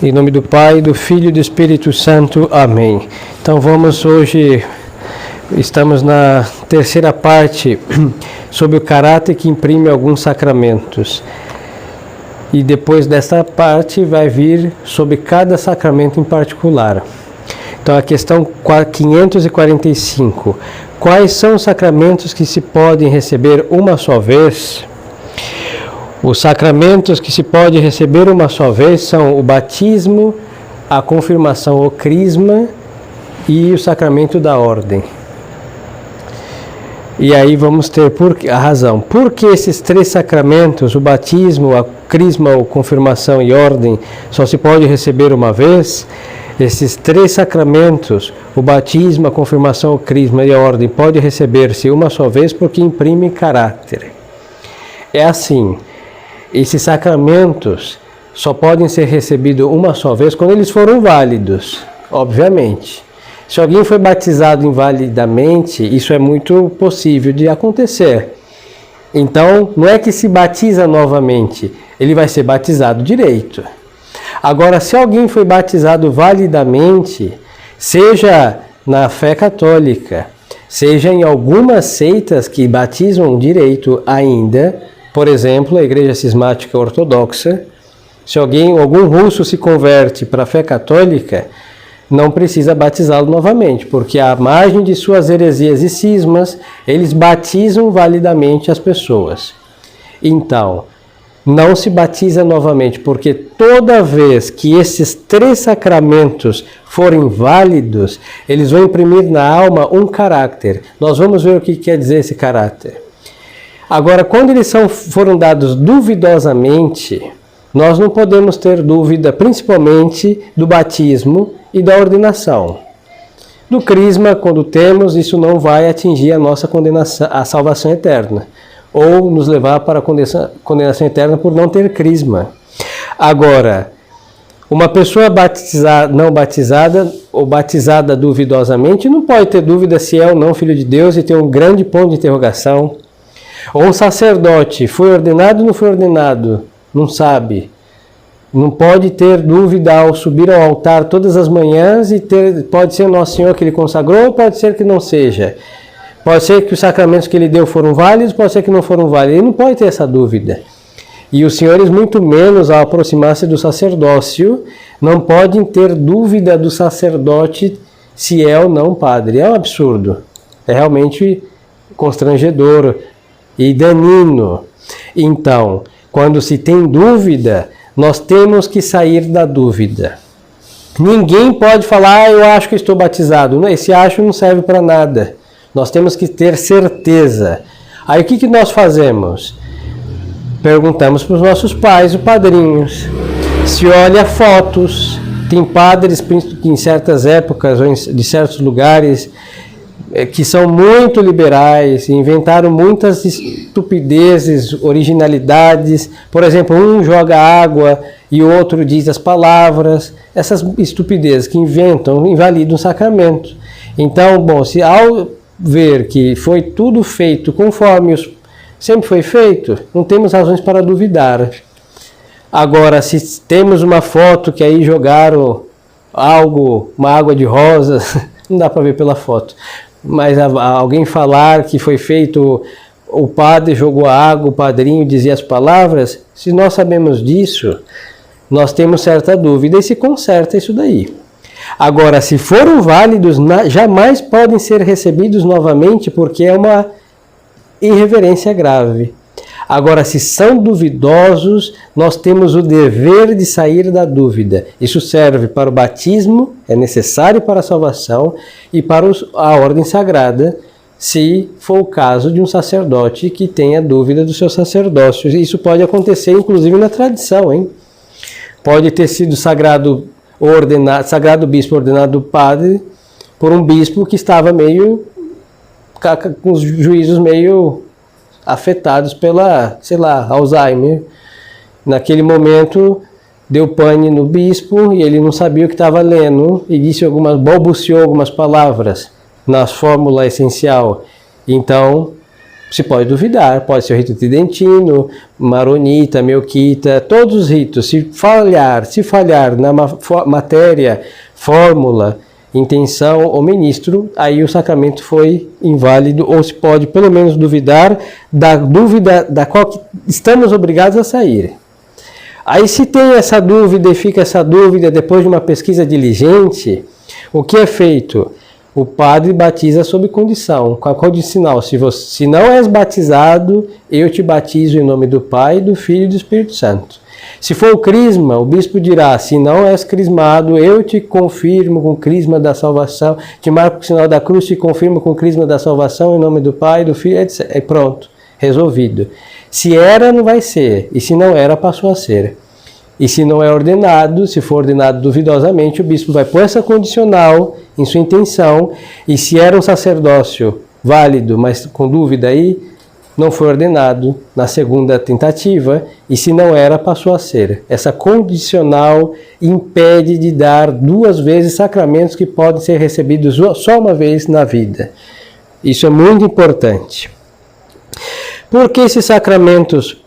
Em nome do Pai, do Filho e do Espírito Santo. Amém. Então estamos na terceira parte sobre o caráter que imprime alguns sacramentos. E depois dessa parte vai vir sobre cada sacramento em particular. Então a questão 545. Quais são os sacramentos que se podem receber uma só vez? Os sacramentos que se pode receber uma só vez são o batismo, a confirmação ou crisma e o sacramento da ordem. E aí vamos ter a razão. Por que esses três sacramentos, o batismo, a crisma ou confirmação e ordem, só se pode receber uma vez? Esses três sacramentos, o batismo, a confirmação, o crisma e a ordem, pode receber-se uma só vez porque imprimem caráter. É assim. Esses sacramentos só podem ser recebidos uma só vez quando eles foram válidos, obviamente. Se alguém foi batizado invalidamente, isso é muito possível de acontecer. Então, não é que se batiza novamente, ele vai ser batizado direito. Agora, se alguém foi batizado validamente, seja na fé católica, seja em algumas seitas que batizam direito ainda, por exemplo, a Igreja Cismática Ortodoxa, se algum russo se converte para a fé católica, não precisa batizá-lo novamente, porque à margem de suas heresias e cismas, eles batizam validamente as pessoas. Então, não se batiza novamente, porque toda vez que esses três sacramentos forem válidos, eles vão imprimir na alma um caráter. Nós vamos ver o que quer dizer esse caráter. Agora, quando eles foram dados duvidosamente, nós não podemos ter dúvida, principalmente do batismo e da ordenação. Do crisma, quando temos, isso não vai atingir a nossa condenação, a salvação eterna, ou nos levar para a condenação eterna por não ter crisma. Agora, uma pessoa não batizada ou batizada duvidosamente não pode ter dúvida se é ou não filho de Deus e ter um grande ponto de interrogação. Ou um sacerdote, foi ordenado ou não foi ordenado? Não sabe. Não pode ter dúvida ao subir ao altar todas as manhãs e pode ser o Nosso Senhor que ele consagrou, ou pode ser que não seja. Pode ser que os sacramentos que ele deu foram válidos, pode ser que não foram válidos. Ele não pode ter essa dúvida. E os senhores, muito menos ao aproximar-se do sacerdócio, não podem ter dúvida do sacerdote se é ou não padre. É um absurdo. É realmente constrangedor e danino. Então, quando se tem dúvida, nós temos que sair da dúvida. Ninguém pode falar, eu acho que estou batizado. Esse acho não serve para nada. Nós temos que ter certeza. Aí o que nós fazemos? Perguntamos para os nossos pais, os padrinhos. Se olha fotos, tem padres que em certas épocas ou de certos lugares que são muito liberais, inventaram muitas estupidezes, originalidades. Por exemplo, um joga água e o outro diz as palavras. Essas estupidezes que inventam, invalidam o sacramento. Então, bom, se ao ver que foi tudo feito conforme sempre foi feito, não temos razões para duvidar. Agora, se temos uma foto que aí jogaram uma água de rosas, não dá para ver pela foto. Mas alguém falar que foi feito, o padre jogou a água, o padrinho dizia as palavras, se nós sabemos disso, nós temos certa dúvida e se conserta isso daí. Agora, se foram válidos, jamais podem ser recebidos novamente, porque é uma irreverência grave. Agora, se são duvidosos, nós temos o dever de sair da dúvida. Isso serve para o batismo, é necessário para a salvação, e para a ordem sagrada, se for o caso de um sacerdote que tenha dúvida do seu sacerdócio. Isso pode acontecer, inclusive, na tradição, hein? Pode ter sido sagrado bispo ordenado padre por um bispo que estava com os juízos meio afetados pela, Alzheimer. Naquele momento, deu pane no bispo e ele não sabia o que estava lendo e balbuciou algumas palavras na fórmula essencial. Então, Se pode duvidar, pode ser o rito tridentino, maronita, melquita, todos os ritos. Se falhar na matéria, fórmula, intenção ou ministro, aí o sacramento foi inválido, ou se pode pelo menos duvidar da dúvida da qual estamos obrigados a sair. Aí se tem essa dúvida e fica essa dúvida depois de uma pesquisa diligente, o que é feito? O padre batiza sob condição, com a condicional: se não és batizado, eu te batizo em nome do Pai, do Filho e do Espírito Santo. Se for o crisma, o bispo dirá: se não és crismado, eu te confirmo com o crisma da salvação, te marco com o sinal da cruz, te confirmo com o crisma da salvação em nome do Pai, do Filho, etc. É pronto, resolvido. Se era, não vai ser, e se não era, passou a ser. E se não é ordenado, se for ordenado duvidosamente, o bispo vai pôr essa condicional em sua intenção, e se era um sacerdócio válido, mas com dúvida aí, não foi ordenado na segunda tentativa, e se não era, passou a ser. Essa condicional impede de dar 2 vezes sacramentos que podem ser recebidos só uma vez na vida. Isso é muito importante. Por que esses sacramentos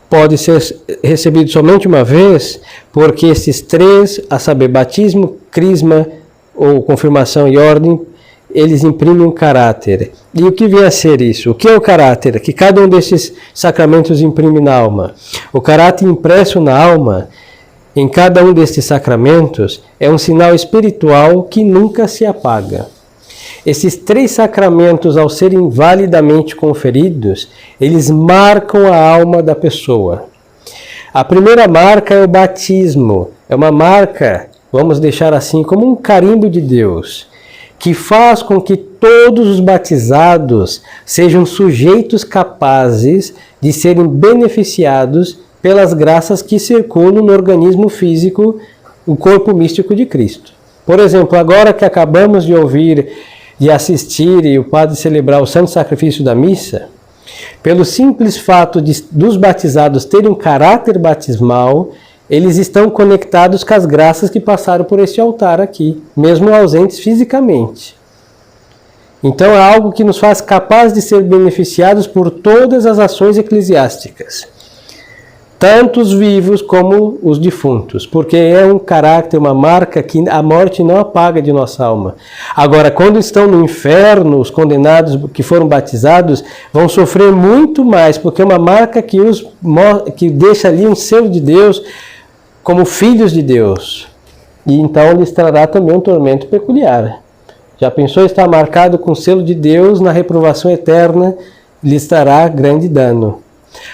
podem ser recebidos somente uma vez? Porque esses 3, a saber, batismo, crisma ou confirmação e ordem, eles imprimem um caráter. E o que vem a ser isso? O que é o caráter que cada um desses sacramentos imprime na alma? O caráter impresso na alma, em cada um desses sacramentos, é um sinal espiritual que nunca se apaga. Esses 3 sacramentos, ao serem validamente conferidos, eles marcam a alma da pessoa. A primeira marca é o batismo. É uma marca, vamos deixar assim, como um carimbo de Deus, que faz com que todos os batizados sejam sujeitos capazes de serem beneficiados pelas graças que circulam no organismo físico, o corpo místico de Cristo. Por exemplo, agora que acabamos de ouvir e assistir e o padre celebrar o Santo Sacrifício da Missa, pelo simples fato dos batizados terem um caráter batismal, eles estão conectados com as graças que passaram por este altar aqui, mesmo ausentes fisicamente. Então é algo que nos faz capazes de ser beneficiados por todas as ações eclesiásticas, tanto os vivos como os defuntos, porque é um caráter, uma marca que a morte não apaga de nossa alma. Agora, quando estão no inferno, os condenados que foram batizados vão sofrer muito mais, porque é uma marca que deixa ali um selo de Deus como filhos de Deus. E então lhes trará também um tormento peculiar. Já pensou estar marcado com o selo de Deus na reprovação eterna? Lhes trará grande dano.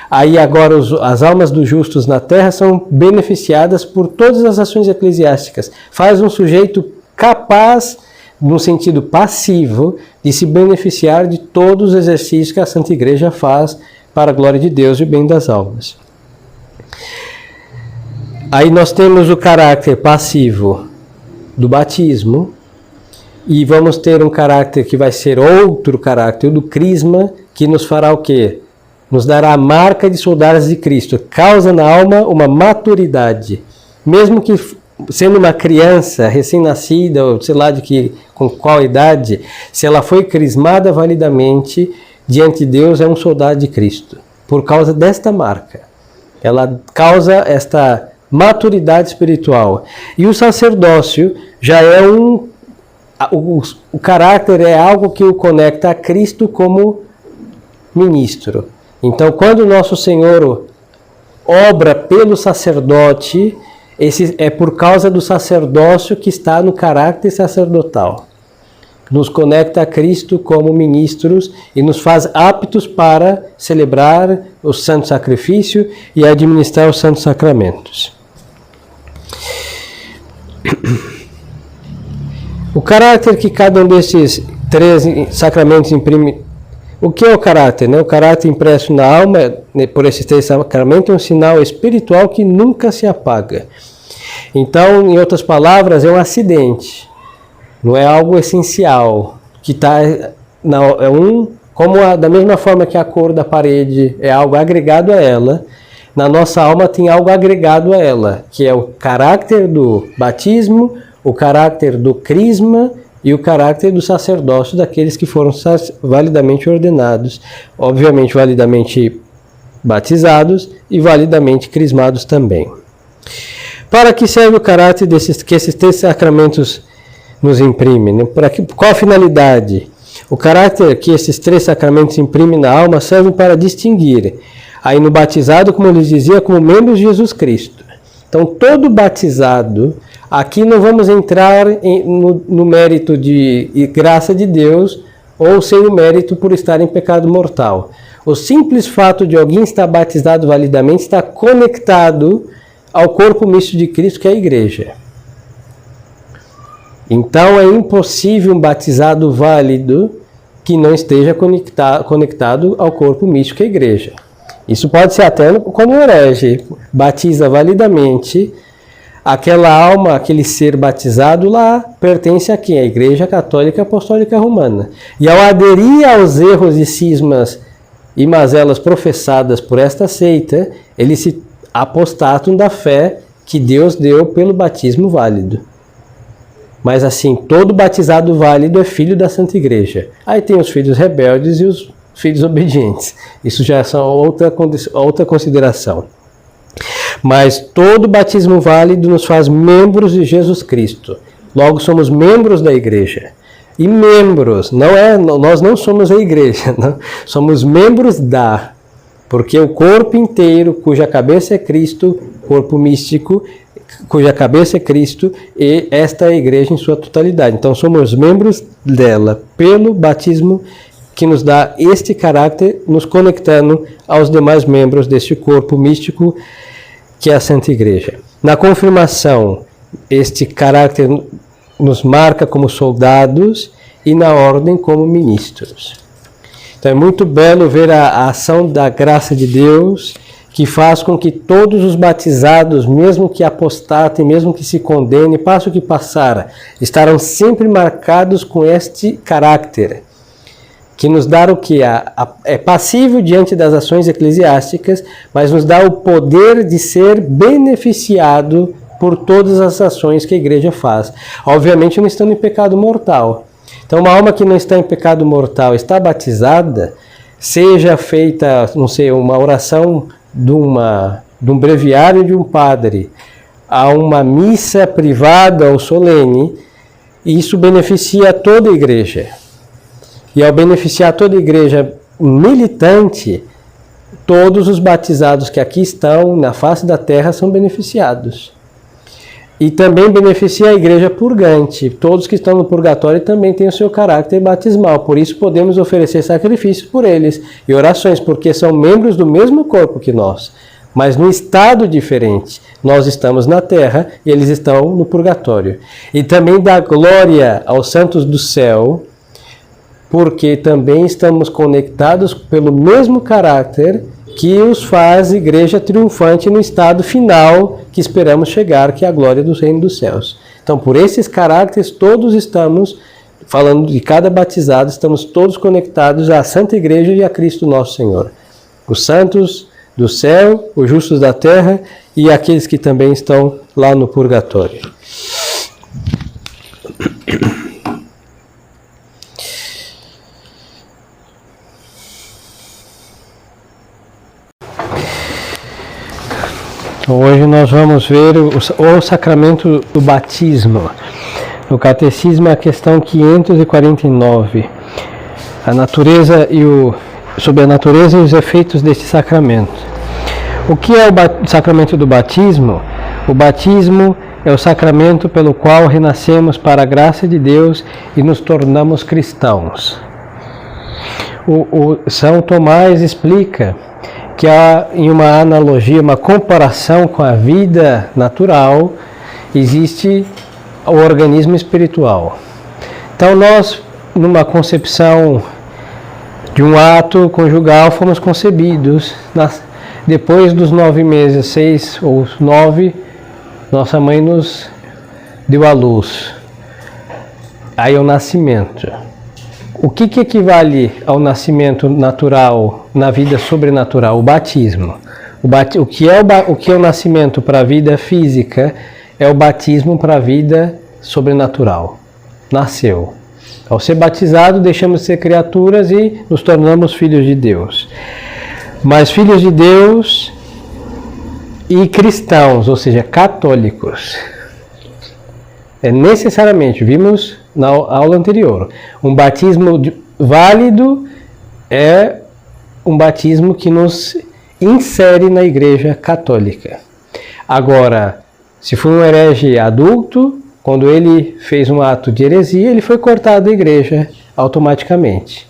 Aí agora as almas dos justos na terra são beneficiadas por todas as ações eclesiásticas. Faz um sujeito capaz, no sentido passivo, de se beneficiar de todos os exercícios que a Santa Igreja faz para a glória de Deus e o bem das almas. Aí nós temos o caráter passivo do batismo, e vamos ter um caráter que vai ser outro caráter, o do crisma, que nos fará o quê? Nos dará a marca de soldados de Cristo, causa na alma uma maturidade. Mesmo que sendo uma criança recém-nascida, ou sei lá com qual idade, se ela foi crismada validamente, diante de Deus é um soldado de Cristo, por causa desta marca. Ela causa esta maturidade espiritual. E o sacerdócio já é o caráter é algo que o conecta a Cristo como ministro. Então, quando o nosso Senhor obra pelo sacerdote, esse é por causa do sacerdócio que está no caráter sacerdotal. Nos conecta a Cristo como ministros e nos faz aptos para celebrar o santo sacrifício e administrar os santos sacramentos. O caráter que cada um desses 3 sacramentos imprime. O que é o caráter? O caráter impresso na alma, por esses 3 sacramentos, é um sinal espiritual que nunca se apaga. Então, em outras palavras, é um acidente, não é algo essencial, que está da mesma forma que a cor da parede é algo agregado a ela, na nossa alma tem algo agregado a ela, que é o caráter do batismo, o caráter do crisma e o caráter do sacerdócio daqueles que foram validamente ordenados, obviamente validamente batizados e validamente crismados também. Para que serve o caráter que esses 3 sacramentos nos imprimem? Né? Qual a finalidade? O caráter que esses 3 sacramentos imprimem na alma serve para distinguir, aí no batizado, como eu lhes dizia, como membros de Jesus Cristo. Então, todo batizado, aqui não vamos entrar no mérito de graça de Deus ou sem o mérito por estar em pecado mortal. O simples fato de alguém estar batizado validamente está conectado ao corpo místico de Cristo, que é a igreja. Então, é impossível um batizado válido que não esteja conectado ao corpo místico, que é a igreja. Isso pode ser até quando o herege batiza validamente, aquela alma, aquele ser batizado lá, pertence a quem? A Igreja Católica Apostólica Romana. E ao aderir aos erros e cismas e mazelas professadas por esta seita, ele se apostatam da fé que Deus deu pelo batismo válido. Mas assim, todo batizado válido é filho da Santa Igreja. Aí tem os filhos rebeldes e os filhos obedientes. Isso já é outra consideração. Mas todo batismo válido nos faz membros de Jesus Cristo. Logo, somos membros da igreja. E membros, nós não somos a igreja, não? Somos membros porque o corpo inteiro, cuja cabeça é Cristo, corpo místico, cuja cabeça é Cristo, e esta é a igreja em sua totalidade. Então, somos membros dela pelo batismo que nos dá este caráter, nos conectando aos demais membros deste corpo místico que é a Santa Igreja. Na confirmação, este caráter nos marca como soldados e na ordem como ministros. Então é muito belo ver a ação da graça de Deus, que faz com que todos os batizados, mesmo que apostatem, mesmo que se condenem, passe o que passar, estarão sempre marcados com este caráter, que nos dá o que? É passível diante das ações eclesiásticas, mas nos dá o poder de ser beneficiado por todas as ações que a igreja faz. Obviamente não estando em pecado mortal. Então uma alma que não está em pecado mortal, está batizada, seja feita, não sei, uma oração de um breviário de um padre, a uma missa privada ou solene, isso beneficia toda a igreja. E ao beneficiar toda a igreja militante, todos os batizados que aqui estão na face da terra são beneficiados. E também beneficia a igreja purgante. Todos que estão no purgatório também têm o seu caráter batismal. Por isso podemos oferecer sacrifícios por eles e orações, porque são membros do mesmo corpo que nós, mas num estado diferente. Nós estamos na terra e eles estão no purgatório. E também dá glória aos santos do céu, porque também estamos conectados pelo mesmo caráter que os faz igreja triunfante no estado final que esperamos chegar, que é a glória do reino dos céus. Então, por esses caráteres, todos estamos, falando de cada batizado, estamos todos conectados à Santa Igreja e a Cristo nosso Senhor. Os santos do céu, os justos da terra e aqueles que também estão lá no purgatório. Hoje nós vamos ver o sacramento do batismo. No Catecismo, a questão 549. Sobre a natureza e os efeitos deste sacramento. O que é o sacramento do batismo? O batismo é o sacramento pelo qual renascemos para a graça de Deus e nos tornamos cristãos. O São Tomás explica que há, em uma analogia, uma comparação com a vida natural, existe o organismo espiritual. Então nós, numa concepção de um ato conjugal, fomos concebidos. Depois dos 9 meses, 6 ou 9, nossa mãe nos deu à luz. Aí é o nascimento. O que equivale ao nascimento natural na vida sobrenatural? O batismo. O que é o nascimento para a vida física é o batismo para a vida sobrenatural. nasceu. Ao ser batizado, deixamos de ser criaturas e nos tornamos filhos de Deus. Mas filhos de Deus e cristãos, ou seja, católicos. É necessariamente, vimos na aula anterior, um batismo válido é um batismo que nos insere na Igreja Católica. Agora, se for um herege adulto, quando ele fez um ato de heresia, ele foi cortado da igreja automaticamente.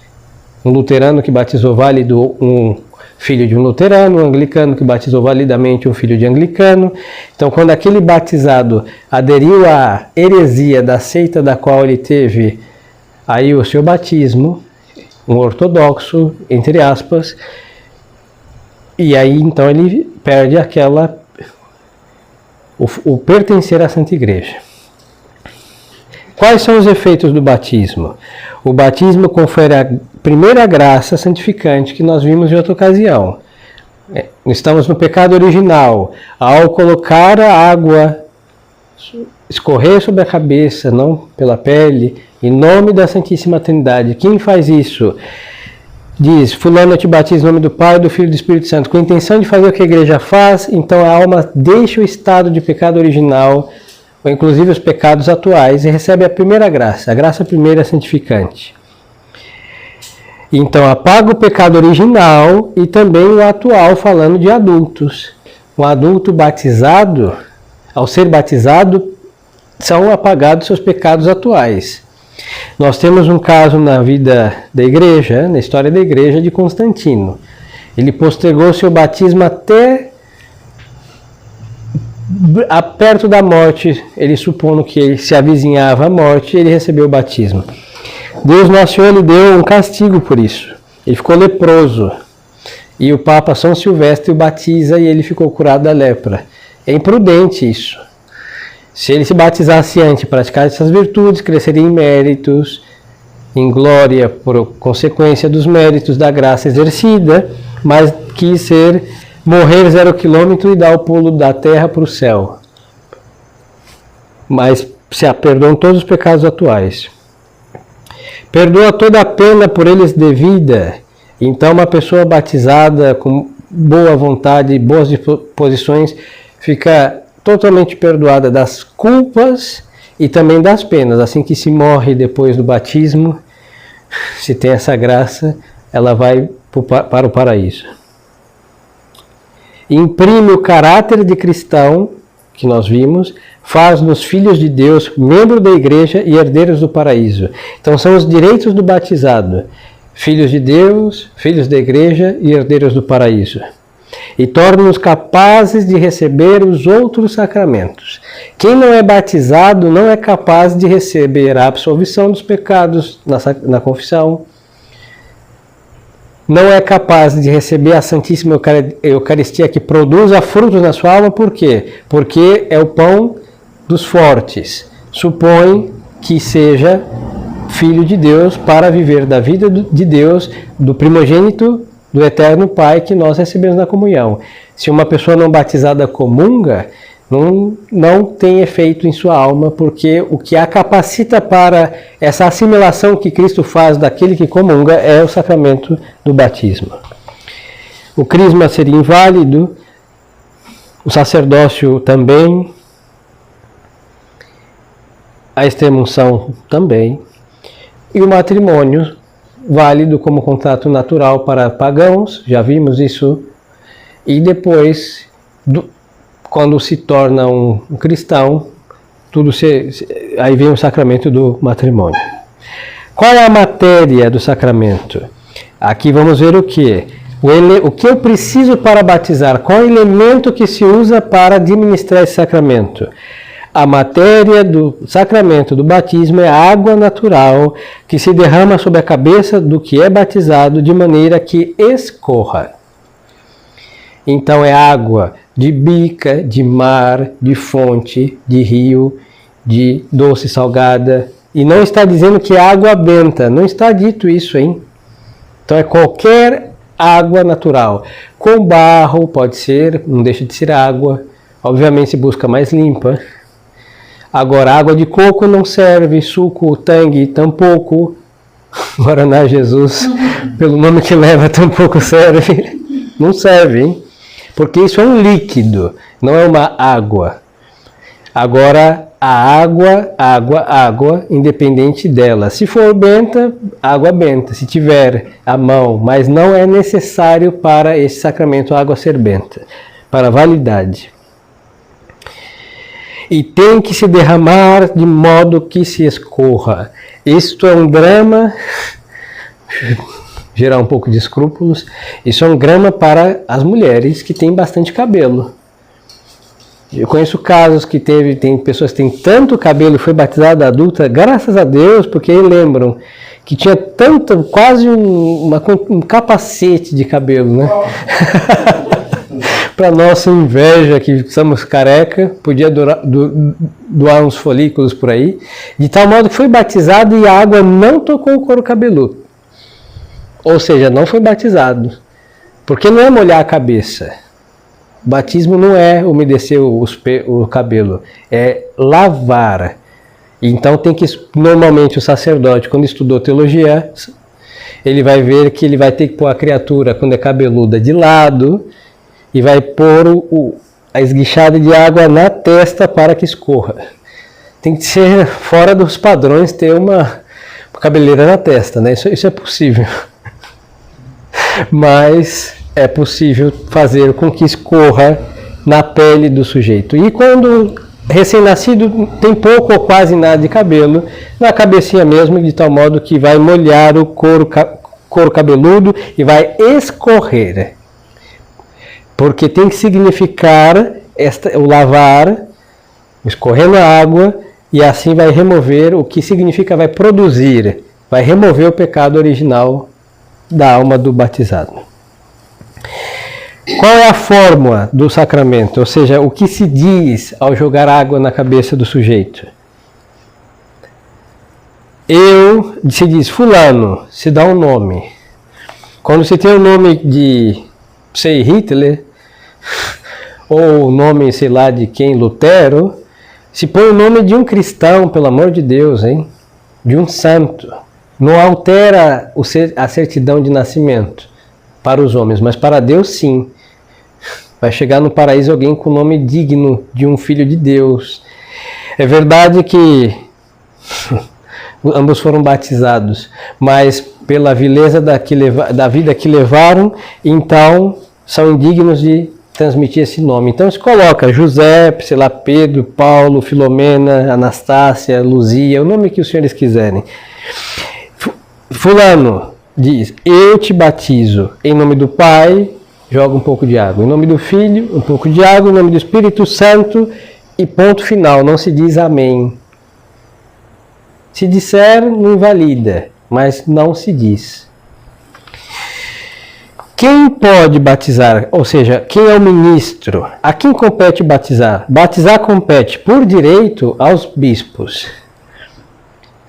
Um luterano que batizou válido um filho de um luterano, um anglicano que batizou validamente um filho de anglicano. Então, quando aquele batizado aderiu à heresia da seita da qual ele teve aí o seu batismo, um ortodoxo, entre aspas, e aí então ele perde o pertencer à Santa Igreja. Quais são os efeitos do batismo? O batismo confere a primeira graça santificante que nós vimos em outra ocasião. Estamos no pecado original. Ao colocar a água, escorrer sobre a cabeça, não pela pele, em nome da Santíssima Trindade. Quem faz isso? Diz, fulano eu te batizo em nome do Pai, do Filho e do Espírito Santo. Com a intenção de fazer o que a igreja faz, então a alma deixa o estado de pecado original, ou inclusive os pecados atuais, e recebe a primeira graça, a graça primeira santificante. Então apaga o pecado original e também o atual, falando de adultos. Um adulto batizado, ao ser batizado, são apagados seus pecados atuais. Nós temos um caso na vida da igreja, na história da igreja, de Constantino. Ele postergou seu batismo até perto da morte, ele supondo que ele se avizinhava a morte, ele recebeu o batismo. Deus Nosso Senhor lhe deu um castigo por isso. Ele ficou leproso. E o Papa São Silvestre o batiza e ele ficou curado da lepra. É imprudente isso. Se ele se batizasse antes, praticar essas virtudes, cresceria em méritos, em glória por consequência dos méritos da graça exercida, mas quis morrer 0 quilômetro e dar o pulo da terra para o céu. Mas se perdoam todos os pecados atuais. Perdoa toda a pena por eles devida. Então uma pessoa batizada com boa vontade e boas disposições fica totalmente perdoada das culpas e também das penas. Assim que se morre depois do batismo, se tem essa graça, ela vai para o paraíso. Imprime o caráter de cristão, que nós vimos, faz-nos filhos de Deus, membros da igreja e herdeiros do paraíso. Então são os direitos do batizado: filhos de Deus, filhos da igreja e herdeiros do paraíso. E torna-nos capazes de receber os outros sacramentos. Quem não é batizado não é capaz de receber a absolvição dos pecados na confissão, não é capaz de receber a Santíssima Eucaristia que produza frutos na sua alma. Por quê? Porque é o pão dos fortes. Supõe que seja filho de Deus para viver da vida de Deus, do primogênito do Eterno Pai que nós recebemos na comunhão. Se uma pessoa não batizada comunga, não tem efeito em sua alma, porque o que a capacita para essa assimilação que Cristo faz daquele que comunga é o sacramento do batismo. O crisma seria inválido, o sacerdócio também, a extrema-unção também, e o matrimônio válido como contrato natural para pagãos, já vimos isso, e depois, quando se torna um cristão, aí vem o sacramento do matrimônio. Qual é a matéria do sacramento? Aqui vamos ver o que? O que eu preciso para batizar? Qual é o elemento que se usa para administrar esse sacramento? A matéria do sacramento do batismo é a água natural que se derrama sobre a cabeça do que é batizado de maneira que escorra. Então é água de bica, de mar, de fonte, de rio, de doce salgada. E não está dizendo que é água benta, não está dito isso, hein? Então é qualquer água natural. Com barro pode ser, não deixa de ser água. Obviamente se busca mais limpa. Agora, água de coco não serve, suco, tangue, tampouco. Guaraná Jesus, pelo nome que leva, tampouco serve. Não serve, hein? Porque isso é um líquido, não é uma água. Agora, a água, independente dela. Se for benta, água benta, se tiver a mão, mas não é necessário para esse sacramento a água ser benta, para validade. E tem que se derramar de modo que se escorra. Isto é um drama, gerar um pouco de escrúpulos, isso é um drama para as mulheres que têm bastante cabelo. Eu conheço casos que tem pessoas que têm tanto cabelo e foi batizada adulta, graças a Deus, porque lembram que tinha tanto, quase um capacete de cabelo, né? Para nossa inveja, que somos careca, podia doar uns folículos por aí, de tal modo que foi batizado e a água não tocou o couro cabeludo. Ou seja, não foi batizado. Porque não é molhar a cabeça. Batismo não é umedecer o cabelo, é lavar. Então tem que, normalmente o sacerdote, quando estudou teologia, ele vai ver que ele vai ter que pôr a criatura, quando é cabeluda, de lado, e vai pôr a esguichada de água na testa para que escorra. Tem que ser fora dos padrões ter uma cabeleira na testa, né? Isso é possível. Mas é possível fazer com que escorra na pele do sujeito. E quando recém-nascido tem pouco ou quase nada de cabelo, na cabecinha mesmo, de tal modo que vai molhar o couro cabeludo e vai escorrer. Porque tem que significar o lavar, escorrer na água, e assim vai remover, o que significa vai produzir, vai remover o pecado original da alma do batizado. Qual é a fórmula do sacramento? Ou seja, o que se diz ao jogar água na cabeça do sujeito? Se diz fulano, se dá um nome. Quando se tem o nome de, sei, Hitler, ou o nome, sei lá, de quem, Lutero, se põe o nome de um cristão, pelo amor de Deus, hein? De um santo. Não altera a certidão de nascimento para os homens, mas para Deus sim. Vai chegar no paraíso alguém com o nome digno de um filho de Deus. É verdade que ambos foram batizados, mas pela vileza da vida que levaram, então são indignos de transmitir esse nome. Então se coloca José, sei lá, Pedro, Paulo, Filomena, Anastácia, Luzia, o nome que os senhores quiserem. Fulano diz, eu te batizo em nome do Pai, joga um pouco de água. Em nome do Filho, um pouco de água. Em nome do Espírito Santo, e ponto final. Não se diz amém. Se disser, não invalida, mas não se diz. Quem pode batizar? Ou seja, quem é o ministro? A quem compete batizar? Batizar compete, por direito, aos bispos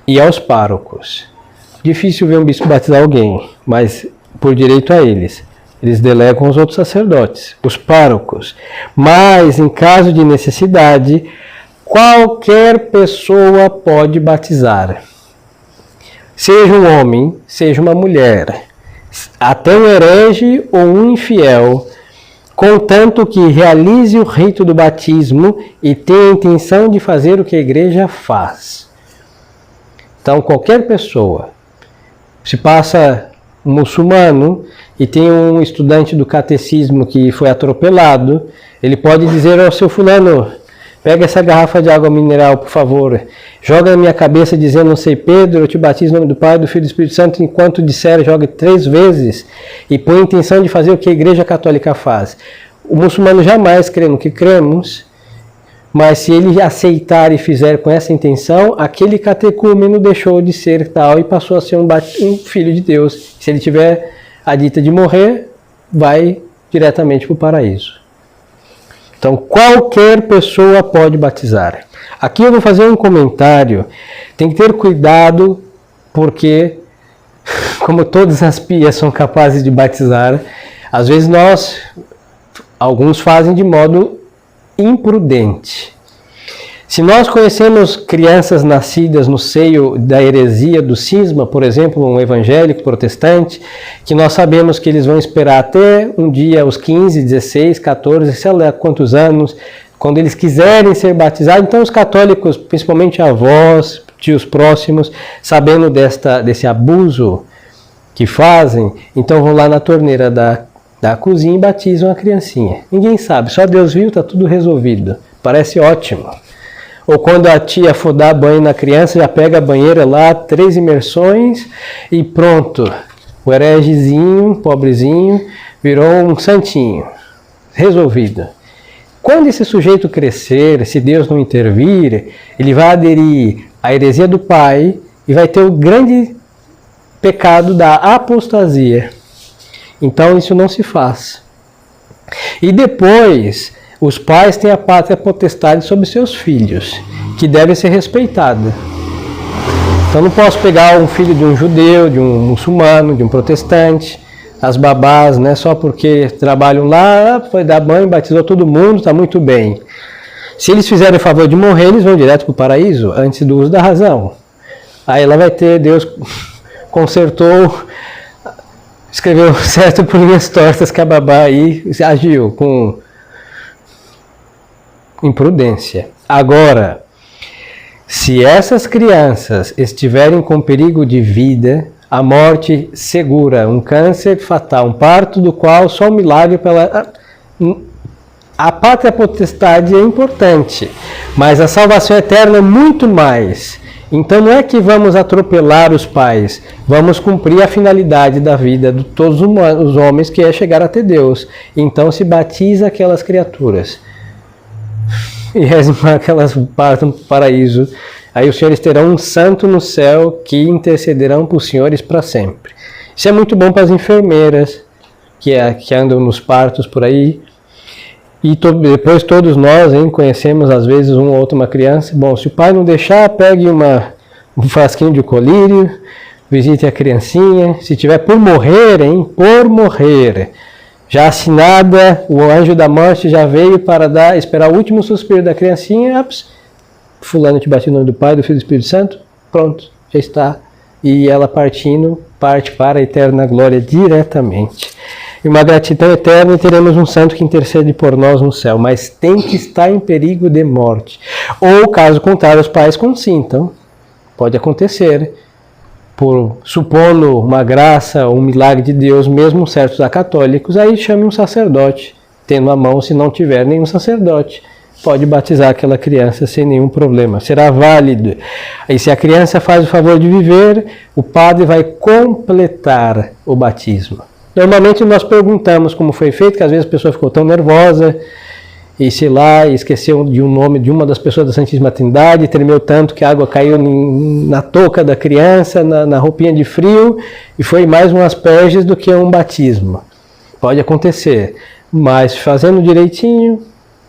e aos párocos. Difícil ver um bispo batizar alguém, mas por direito a eles. Eles delegam aos outros sacerdotes, os párocos. Mas, em caso de necessidade, qualquer pessoa pode batizar. Seja um homem, seja uma mulher, até um herege ou um infiel, contanto que realize o rito do batismo e tenha a intenção de fazer o que a igreja faz. Então, qualquer pessoa, se passa um muçulmano e tem um estudante do catecismo que foi atropelado, ele pode dizer ao seu fulano, pega essa garrafa de água mineral, por favor, joga na minha cabeça dizendo, não sei, Pedro, eu te batizo em nome do Pai, do Filho e do Espírito Santo, enquanto disser, jogue 3 vezes e põe a intenção de fazer o que a Igreja Católica faz. O muçulmano jamais crê no que cremos, mas se ele aceitar e fizer com essa intenção, aquele catecúmeno deixou de ser tal e passou a ser um filho de Deus. Se ele tiver a dita de morrer, vai diretamente para o paraíso. Então, qualquer pessoa pode batizar. Aqui eu vou fazer um comentário. Tem que ter cuidado, porque, como todas as pias são capazes de batizar, às vezes alguns fazem de modo imprudente. Se nós conhecemos crianças nascidas no seio da heresia do cisma, por exemplo, um evangélico protestante, que nós sabemos que eles vão esperar até um dia, aos 15, 16, 14, sei lá quantos anos, quando eles quiserem ser batizados, então os católicos, principalmente avós, tios próximos, sabendo desse abuso que fazem, então vão lá na torneira da cozinha e batizam a criancinha. Ninguém sabe, só Deus viu, está tudo resolvido. Parece ótimo. Ou quando a tia for dar banho na criança, já pega a banheira lá, 3 imersões e pronto. O heregezinho, pobrezinho, virou um santinho. Resolvido. Quando esse sujeito crescer, se Deus não intervir, ele vai aderir à heresia do pai e vai ter o grande pecado da apostasia. Então isso não se faz. E depois, os pais têm a pátria potestade sobre seus filhos, que deve ser respeitada. Então não posso pegar um filho de um judeu, de um muçulmano, de um protestante, as babás, né, só porque trabalham lá, foi dar banho, batizou todo mundo, está muito bem. Se eles fizerem o favor de morrer, eles vão direto para o paraíso, antes do uso da razão. Aí ela vai ter, Deus consertou, escreveu certo por linhas tortas que a babá aí agiu com imprudência. Agora, se essas crianças estiverem com perigo de vida, a morte segura, um câncer fatal, um parto do qual só um milagre pela... A pátria potestade é importante, mas a salvação eterna é muito mais. Então não é que vamos atropelar os pais, vamos cumprir a finalidade da vida de todos os homens, que é chegar até Deus. Então se batiza aquelas criaturas. E rezar que elas partam para o paraíso. Aí os senhores terão um santo no céu que intercederão por senhores para sempre. Isso é muito bom para as enfermeiras que andam nos partos por aí. E depois todos nós conhecemos às vezes um ou outro uma criança. Bom, se o pai não deixar, pegue um frasquinho de colírio, visite a criancinha. Se tiver por morrer, por morrer. Já assinada, o anjo da morte já veio para esperar o último suspiro da criancinha. Fulano te bate em nome do Pai, do Filho e do Espírito Santo. Pronto, já está. E ela partindo, parte para a eterna glória diretamente. E uma gratidão eterna, e teremos um santo que intercede por nós no céu. Mas tem que estar em perigo de morte. Ou, caso contrário, os pais consintam. Pode acontecer. Supondo uma graça ou um milagre de Deus, mesmo certos católicos, aí chame um sacerdote, tendo a mão, se não tiver nenhum sacerdote, pode batizar aquela criança sem nenhum problema, será válido. Aí se a criança faz o favor de viver, o padre vai completar o batismo. Normalmente nós perguntamos como foi feito, que às vezes a pessoa ficou tão nervosa, e sei lá, esqueceu de um nome de uma das pessoas da Santíssima Trindade, tremeu tanto que a água caiu na touca da criança, na roupinha de frio, e foi mais um asperges do que um batismo. Pode acontecer, mas fazendo direitinho,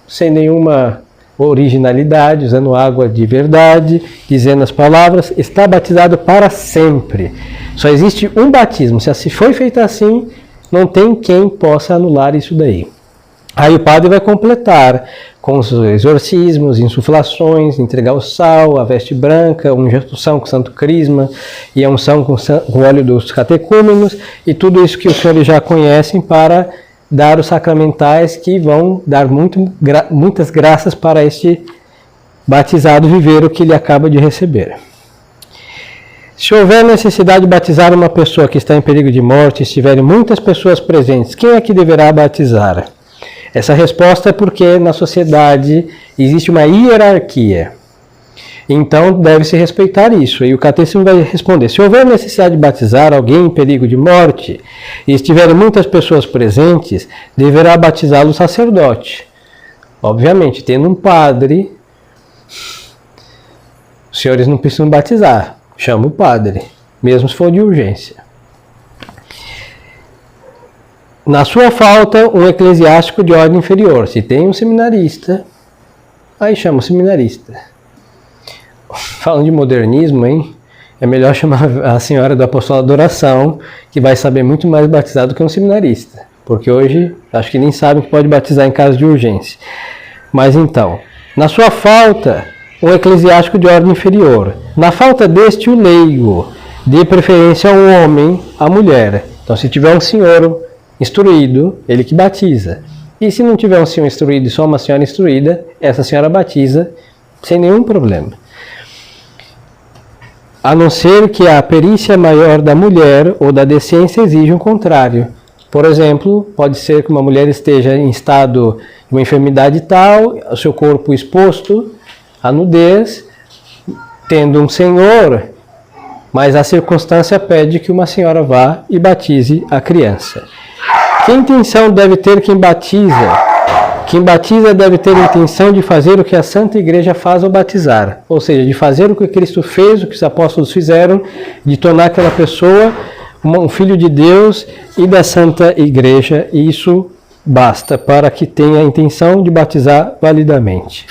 sem nenhuma originalidade, usando água de verdade, dizendo as palavras, está batizado para sempre. Só existe um batismo, se foi feito assim, não tem quem possa anular isso daí. Aí o padre vai completar com os exorcismos, insuflações, entregar o sal, a veste branca, unção com santo crisma e a unção com óleo dos catecúmenos e tudo isso que os senhores já conhecem para dar os sacramentais que vão dar muitas graças para este batizado viver o que ele acaba de receber. Se houver necessidade de batizar uma pessoa que está em perigo de morte e estiverem muitas pessoas presentes, quem é que deverá batizar? Essa resposta é porque na sociedade existe uma hierarquia. Então deve-se respeitar isso. E o catecismo vai responder: se houver necessidade de batizar alguém em perigo de morte e estiverem muitas pessoas presentes, deverá batizá-lo o sacerdote. Obviamente, tendo um padre, os senhores não precisam batizar. Chama o padre, mesmo se for de urgência. Na sua falta, um eclesiástico de ordem inferior. Se tem um seminarista, aí chama o seminarista. Falando de modernismo, é melhor chamar a senhora do apostolado da oração, que vai saber muito mais batizar do que um seminarista. Porque hoje, acho que nem sabem que pode batizar em caso de urgência. Mas então, na sua falta, um eclesiástico de ordem inferior. Na falta deste, o leigo, de preferência um homem, a mulher. Então, se tiver um senhor instruído, ele que batiza. E se não tiver um senhor instruído e só uma senhora instruída, essa senhora batiza sem nenhum problema. A não ser que a perícia maior da mulher ou da decência exija o contrário. Por exemplo, pode ser que uma mulher esteja em estado de uma enfermidade tal, o seu corpo exposto à nudez, tendo um senhor, mas a circunstância pede que uma senhora vá e batize a criança. Que intenção deve ter quem batiza? Quem batiza deve ter a intenção de fazer o que a Santa Igreja faz ao batizar, ou seja, de fazer o que Cristo fez, o que os apóstolos fizeram, de tornar aquela pessoa um filho de Deus e da Santa Igreja, e isso basta para que tenha a intenção de batizar validamente.